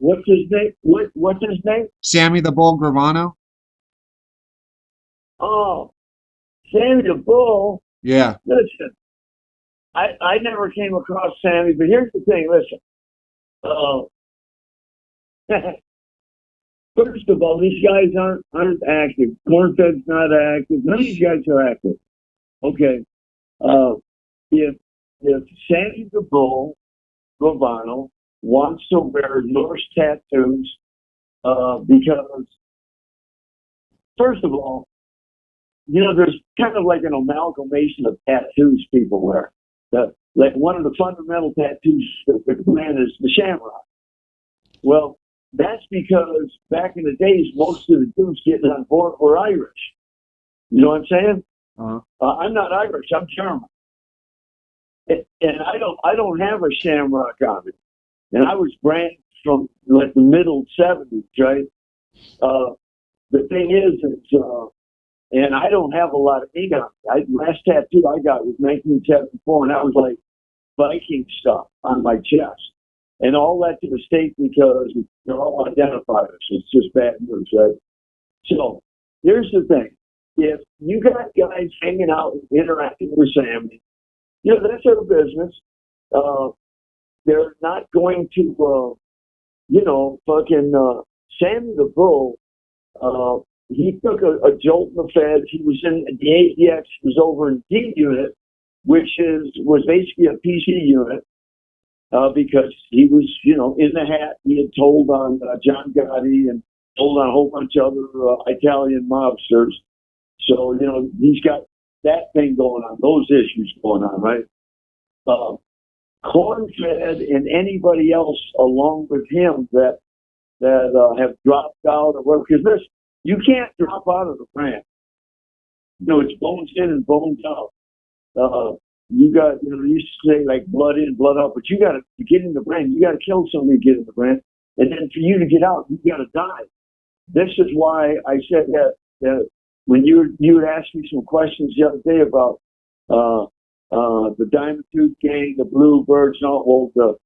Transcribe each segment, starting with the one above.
What's his name? What's his name? Sammy the Bull Gravano. Oh, Sammy the Bull. Yeah. Listen, I never came across Sammy, but here's the thing. Listen, uh, first of all, these guys aren't active. Cornfed's not active. None of these guys are active. Okay. Uh, if Sammy the Bull Gravano wants to wear Norse tattoos, because first of all, there's kind of like an amalgamation of tattoos people wear. Like one of the fundamental tattoos that the man is the shamrock. Well, that's because back in the days, most of the dudes getting on board were Irish. You know what I'm saying? Uh-huh. I'm not Irish. I'm German, and I don't have a shamrock on me. And I was branded from like the middle '70s, right? The thing is, and I don't have a lot of ink on it. Last tattoo I got was 1974, and that was like Viking stuff on my chest. And all that's a mistake because they're all identifiers. It's just bad news, right? So here's the thing. If you got guys hanging out and interacting with Sammy, that's their business. They're not going to, fucking Sammy the Bull. He took a jolt in the feds. He was in the ADX. He was over in D unit, which was basically a PC unit, because he was, in the hat. He had told on John Gotti and told on a whole bunch of other Italian mobsters. So, he's got that thing going on, those issues going on, right? Cornfed and anybody else along with him that have dropped out or whatever, because you can't drop out of the brand. It's bones in and bones out. You got, they used to say like blood in, blood out, but you got to get in the brand. You got to kill somebody to get in the brand, and then for you to get out, you got to die. This is why I said that when you had asked me some questions the other day about the Diamond Tooth Gang, the Bluebirds, and all, well,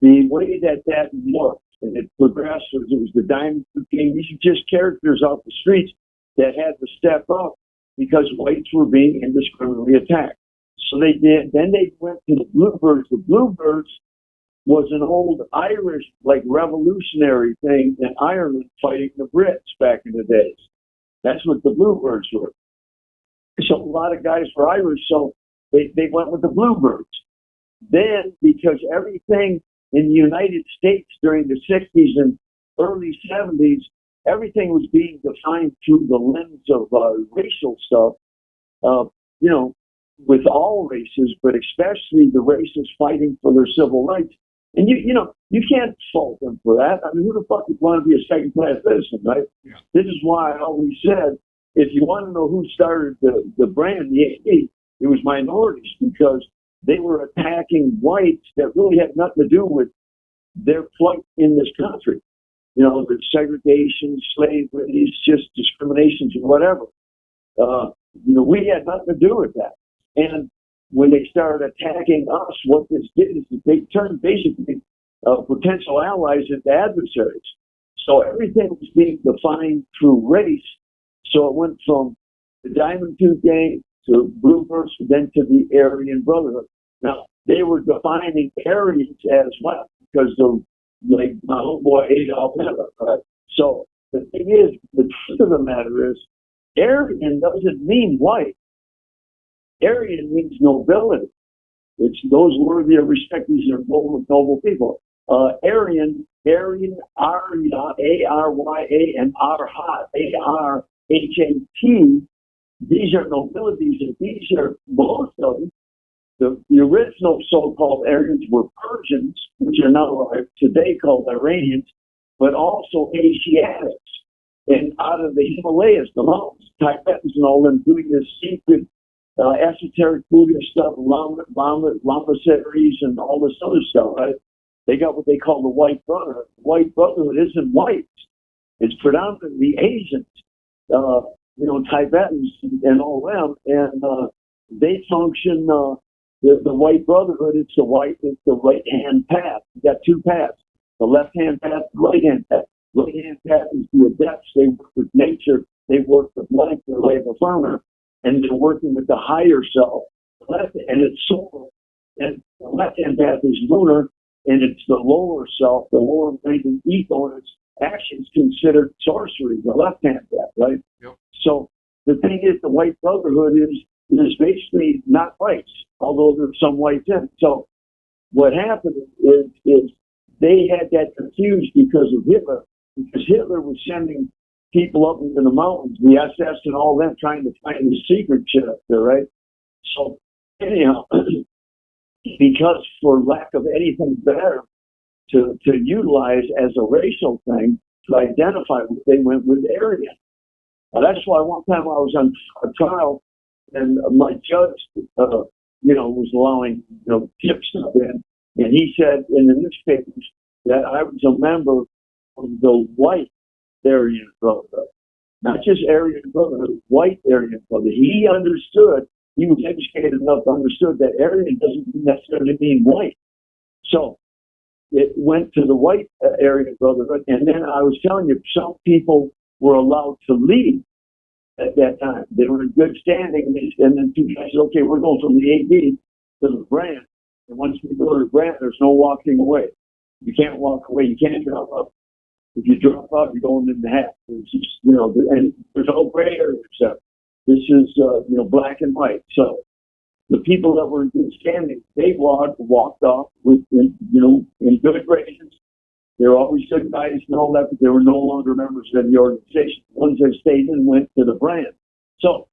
the way that worked and it progressed was it was the Diamond Tooth Gang. These are just characters off the streets that had to step up because whites were being indiscriminately attacked. So they did. Then they went to the Bluebirds. The Bluebirds was an old Irish, like, revolutionary thing in Ireland fighting the Brits back in the days. That's what the Bluebirds were. So a lot of guys were Irish, so they went with the Bluebirds. Then, because everything in the United States during the 60s and early 70s, everything was being defined through the lens of racial stuff, with all races, but especially the races fighting for their civil rights. And you can't fault them for that. I mean, who the fuck would want to be a second-class citizen, right? Yeah. This is why I always said, if you want to know who started the brand, the AD, it was minorities, because they were attacking whites that really had nothing to do with their plight in this country. The segregation, slavery, just discriminations and whatever. We had nothing to do with that. And when they started attacking us, what this did is they turned basically potential allies into adversaries. So everything was being defined through race. So it went from the Diamond Tooth Gang to Bluebirds, then to the Aryan Brotherhood. Now, they were defining Aryans as well, because of, like, my homeboy Adolf Hitler, right? So the thing is, the truth of the matter is, Aryan doesn't mean white. Aryan means nobility. It's those worthy of respect. These are noble people. Aryan, Arya, Arya, and Arhat, Arhat. These are nobilities, and these are, most of them, the original so-called Aryans were Persians, which are now today called Iranians, but also Asiatics. And out of the Himalayas, the mountains, Tibetans and all them doing this secret esoteric Buddhist stuff, Lamaseries and all this other stuff, right? They got what they call the White Brotherhood. The White Brotherhood isn't whites. It's predominantly Asians, Tibetans and all them, and they function, the White Brotherhood, it's the right hand path. You got two paths. The left-hand path, right-hand path. Right-hand path is the adepts. They work with nature. They work with life, their life affirmer, and they're working with the higher self. And it's solar. And the left-hand path is lunar, and it's the lower self, the lower ranking ego, and it's actually considered sorcery, the left-hand path, right? Yep. So the thing is, the white brotherhood is basically not whites, although there's some whites in it. So what happened is they had that confused because of Hitler, because Hitler was sending people up into the mountains, the SS and all that, trying to find the secret shit up there, right? So anyhow, because for lack of anything better to utilize as a racial thing to identify, they went with Aryan. Now, that's why one time I was on a trial and my judge, was allowing, tips stuff in, and he said in the newspapers that I was a member of the white Aryan Brotherhood, not just Aryan Brotherhood, white Aryan Brotherhood. He understood. He was educated enough to understood that Aryan doesn't necessarily mean white. So it went to the white Aryan Brotherhood, and then I was telling you, some people were allowed to leave at that time. They were in good standing, and then people said, okay, we're going from the AD to the brand, and once we go to the brand, there's no walking away. You can't walk away. You can't drop up. If you drop out, you're going in the half. It's just, and there's no gray area except this is, black and white. So the people that were in good standing, they walked off with, in good graces. They were always good guys and all that, but they were no longer members of the organization. The ones that stayed in went to the brand. So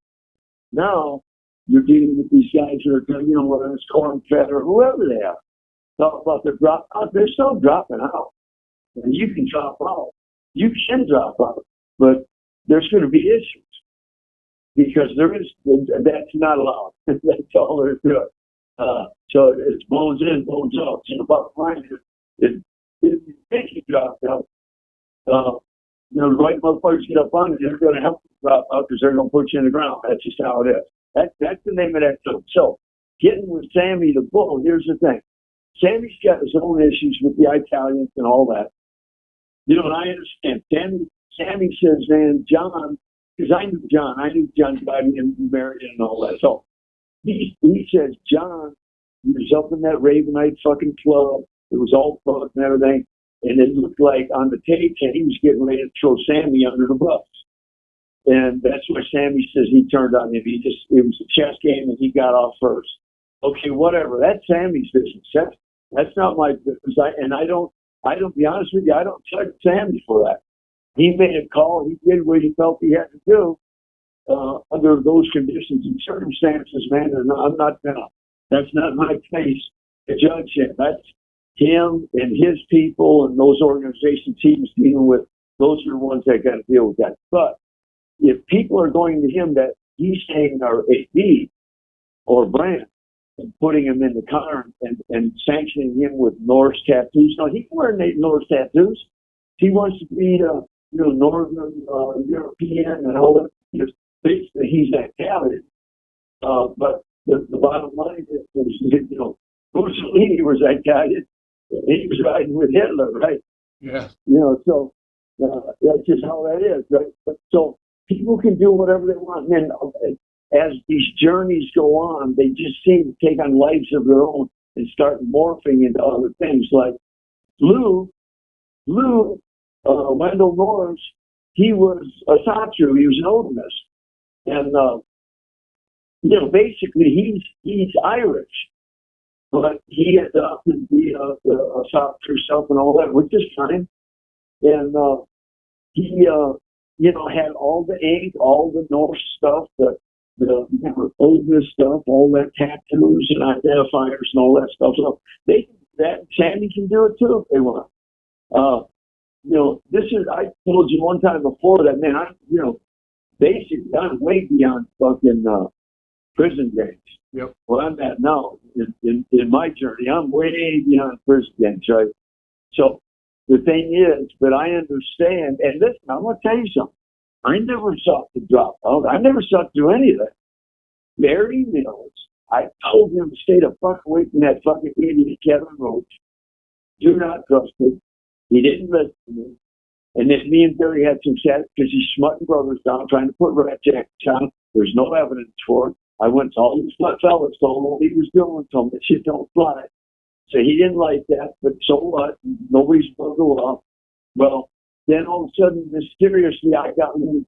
now you're dealing with these guys that are, whether it's Cornfed or whoever they are. Talk about their drop out. They're still dropping out. And you can drop out. You can drop out, but there's going to be issues because that's not allowed. That's all there's to it. So it's bones in, bones out. So the bottom line is, if you think you drop out, the right motherfuckers get up on it, they're going to help you drop out because they're going to put you in the ground. That's just how it is. That's the name of that film. So getting with Sammy the Bull, here's the thing. Sammy's got his own issues with the Italians and all that. And I understand. Sammy says, man, John, because I knew John Biden and married and all that. So he says, John, he was up in that Ravenite fucking club. It was all fucked and everything. And it looked like on the tape that he was getting ready to throw Sammy under the bus. And that's why Sammy says he turned on him. It was a chess game and he got off first. Okay, whatever. That's Sammy's business. That's not my business. I don't be honest with you, I don't judge Sammy for that. He made a call. He did what he felt he had to do under those conditions and circumstances, man. And that's not my place to judge him. That's him and his people and those organizations he was dealing with. Those are the ones that got to deal with that. But if people are going to him that he's saying are AD or brand, and putting him in the car and sanctioning him with Norse tattoos. No, he can wear Norse tattoos. He wants to be, Northern European and all that. Basically, he's that talented. But the bottom line is, Mussolini was that talented. He was riding with Hitler, right? Yeah. So that's just how that is, right? But so people can do whatever they want. And then as these journeys go on, they just seem to take on lives of their own and start morphing into other things. Like Wendell Norris, he was a Satru, he was an Odinist. And, basically he's Irish, but he adopted the Satru self and all that, which is fine. And he, had all the ink, all the Norse stuff, the Odinist stuff, all that tattoos and identifiers and all that stuff. So Sammy can do it too if they want. I told you one time before that, man, basically I'm way beyond fucking prison gangs. Yep. Well, I'm at now in my journey. I'm way beyond prison gangs, right? So the thing is, but I understand, and listen, I'm going to tell you something. I never sought to drop out. I never sought to do any of that. Barry Mills, I told him to stay the fuck away from that fucking idiot Kevin Roach. Do not trust him. He didn't listen to me. And then me and Barry had some chat because he's smutting brothers down, trying to put rat jackets on. There's no evidence for it. I went to all these smut fellas, told him what he was doing, told him that shit don't fly. So he didn't like that, but so what? Nobody's above the law. Well, then all of a sudden, mysteriously, I got moved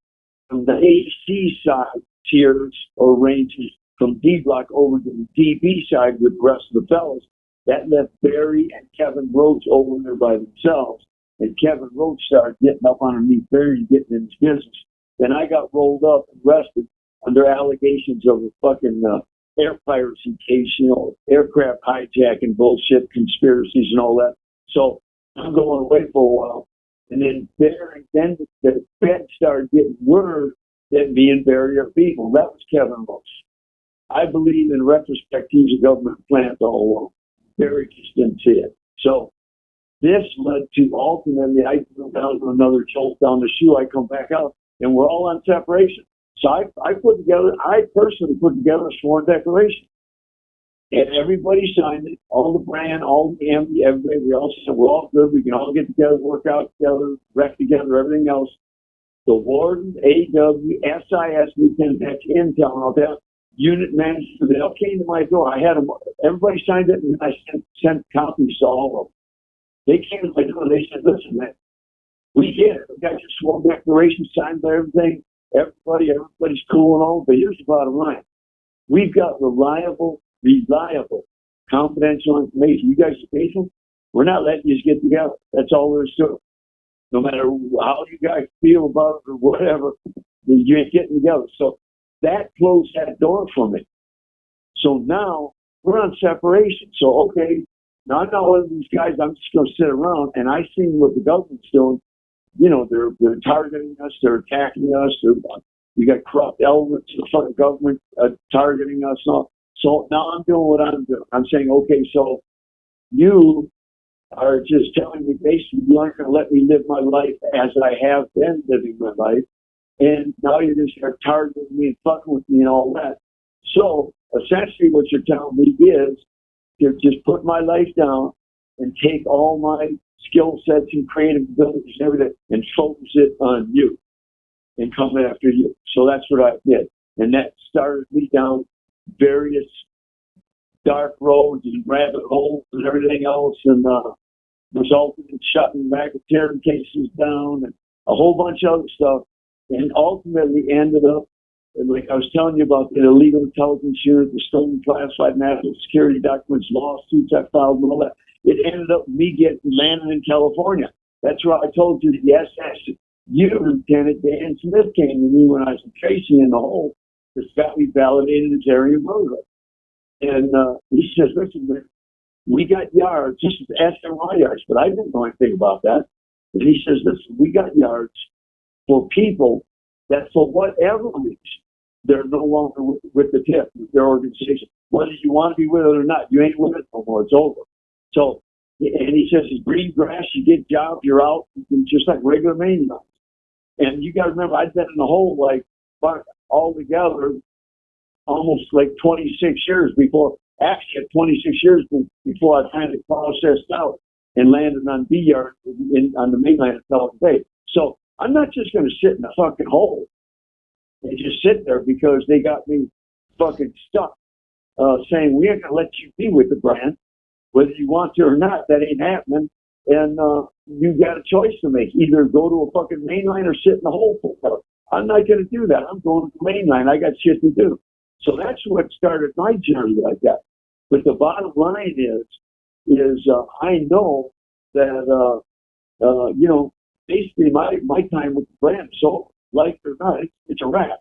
from the AC side tiers or ranges from D Block over to the DB side with the rest of the fellas. That left Barry and Kevin Roach over there by themselves. And Kevin Roach started getting up underneath Barry and getting in his business. Then I got rolled up and arrested under allegations of a fucking air piracy case, aircraft hijacking bullshit, conspiracies and all that. So I'm going away for a while. And then Barry, then the Fed started getting word that me and Barry are people. That was Kevin Roach. I believe in retrospect, he's a government plant all along. Barry just didn't see it. So this led to ultimately, I go down to another jolt down the shoe. I come back out, and we're all on separation. So I personally put together a sworn declaration. And everybody signed it, all the brand, all the MD, everybody. We all said we're all good. We can all get together, work out together, rec together, everything else. The warden, AW, SIS, Lieutenant X, Intel, and all that, unit managers, they all came to my door. I had them, everybody signed it, and I sent copies to all of them. They came to my door, they said, listen, man, we get it. We got your sworn declaration signed by everything. Everybody's cool and all, but here's the bottom line. We've got reliable, confidential information. You guys are patient. We're not letting you get together. That's all there is to it. No matter how you guys feel about it or whatever, you ain't getting together. So that closed that door for me. So now we're on separation. So, okay, now I'm not one of these guys, I'm just going to sit around, and I see what the government's doing. They're targeting us, they're attacking us. You got corrupt elements of the fucking government targeting us. So now I'm doing what I'm doing. I'm saying, okay, so you are just telling me basically you aren't going to let me live my life as I have been living my life. And now you're just targeting me and fucking with me and all that. So essentially what you're telling me is to just put my life down and take all my skill sets and creative abilities and everything and focus it on you and come after you. So that's what I did. And that started me down various dark roads and rabbit holes and everything else, and resulted in shutting racketeering cases down and a whole bunch of other stuff, and ultimately ended up, like I was telling you about the illegal intelligence unit, the stolen classified national security documents, lawsuits I filed and all that. It ended up me landing in California. That's why I told you the SS, Lieutenant Dan Smith came to me when I was in Tracy in the hole to got me validated as Aryan voter. And he says, listen, man, we got yards, just SMI yards, but I didn't know anything about that. And he says, listen, we got yards for people that for whatever reason, they're no longer with the tip, with their organization. Whether you want to be with it or not, you ain't with it no more. It's over. So, and he says, it's green grass, you get jobs, you're out, just like regular maniacs. And you got to remember, I've been in the hole like all together almost like 26 years before, actually 26 years before I kind of processed out and landed on B yard on the mainland of Pelican Bay. So I'm not just going to sit in a fucking hole and just sit there because they got me fucking stuck saying we ain't going to let you be with the brand. Whether you want to or not, that ain't happening. And you got a choice to make. Either go to a fucking mainline or sit in the hole for it. I'm not going to do that. I'm going to the mainline. I got shit to do. So that's what started my journey like that. But the bottom line is I know that, basically my time with the brand, so like it or not, it's a wrap.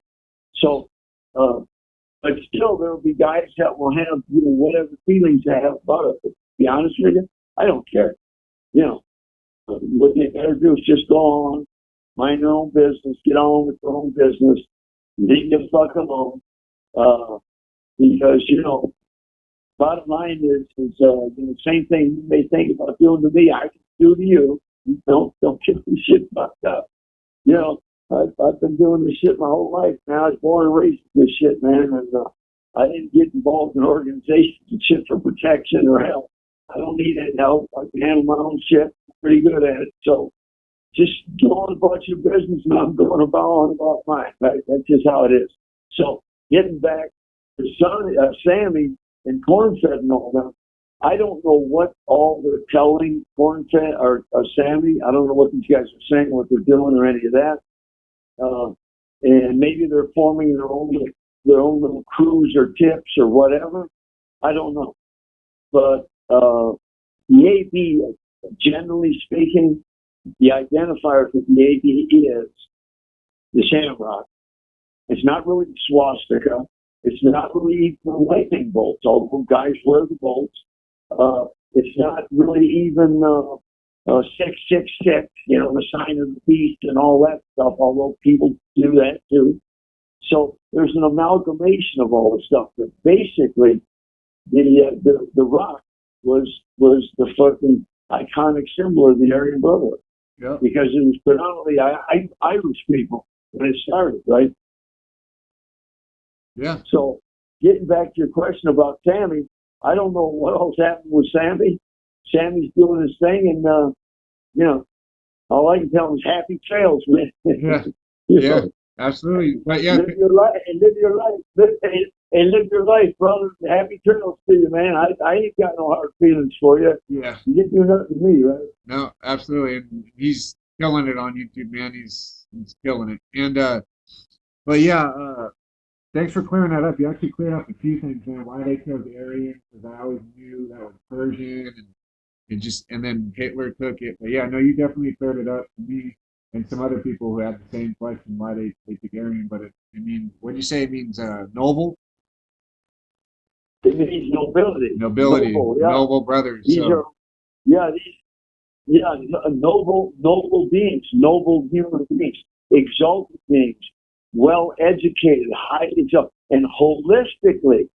So, but still there will be guys that will have, whatever feelings they have about it. But to be honest with you, I don't care. What they better do is just go on, mind their own business, get on with their own business, leave the fuck alone. Because, bottom line is the same thing you may think about doing to me, I can do to you. Don't get this shit fucked up. I've been doing this shit my whole life, man. I was born and raised with this shit, man, and I didn't get involved in organizations and shit for protection or help. I don't need any help. I can handle my own shit. I'm pretty good at it. So just go on about your business, and I'm going about mine. Right? That's just how it is. So getting back to Sammy and Cornfed and all that, I don't know what all they're telling Cornfed or Sammy. I don't know what these guys are saying, what they're doing, or any of that. And maybe they're forming their own little crews or tips or whatever. I don't know. But the AB, generally speaking, the identifier for the AB is the shamrock. It's not really the swastika. It's not really even the lightning bolts, although guys wear the bolts. It's not really even 666, the sign of the beast and all that stuff, although people do that too. So there's an amalgamation of all the stuff. But basically, the rock was the fucking iconic symbol of the Aryan Brotherhood. Yeah. Because it was predominantly Irish people when it started, right? Yeah. So getting back to your question about Sammy, I don't know what else happened with Sammy. Sammy's doing his thing, and all I can tell him is happy trails, man. Yeah. Yeah. Absolutely. But yeah. Live your life, live your life, brother. Happy trails to you, man. I ain't got no hard feelings for you. Yeah. You didn't do nothing to me, right? No, absolutely. And he's killing it on YouTube, man. He's killing it. And but yeah, thanks for clearing that up. You actually cleared up a few things, man. Why they chose Aryan, because I always knew that was Persian, and then Hitler took it. But yeah, no, you definitely cleared it up for me and some other people who had the same question why they took Aryan. But it means, what do you say? It means noble. It means nobility. Nobility. Noble, yeah. Noble brothers. These are, noble beings, noble human beings, exalted beings, well educated, highly exalted, and holistically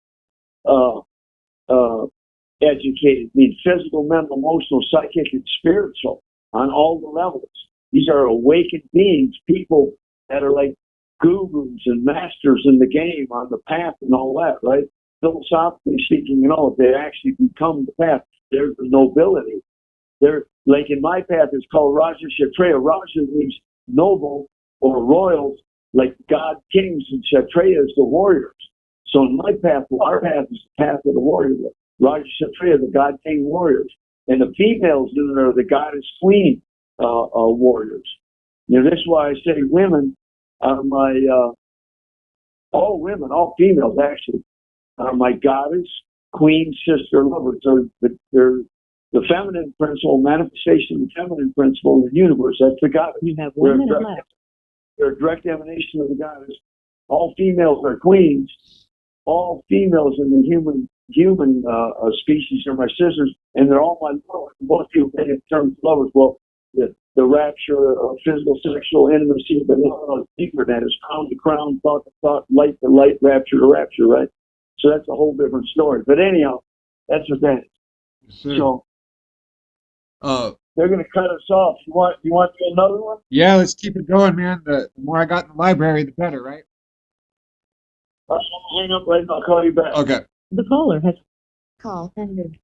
educated, means physical, mental, emotional, psychic, and spiritual on all the levels. These are awakened beings, people that are like gurus and masters in the game on the path and all that, right? Philosophically speaking, they actually become the path. There's the nobility. They're like in my path, it's called Raja Kshatriya. Raja means noble or royals, like god kings, and Kshatriya is the warriors. So in my path, our path is the path of the warrior. Raja Kshatriya, the god king warriors. And the females in there are the goddess queen warriors. This is why I say women are my, all women, all females actually, are my goddess, queen, sister, lover. So they're the feminine principle, manifestation of the feminine principle in the universe. That's the goddess. You have 1 minute left. They're a direct emanation of the goddess. All females are queens. All females in the human species are my sisters, and they're all my lovers. Most people think in terms of lovers. Well, the rapture of physical, sexual intimacy, but no, deeper than that is crown to crown, thought to thought, light to light, rapture to rapture, right? So that's a whole different story. But anyhow, that's what that is. Sure. So they're going to cut us off. You want to do another one? Yeah, let's keep it going, man. The more I got in the library, the better, right? I'm going to hang up right now. I'll call you back. Okay. The caller has call ended.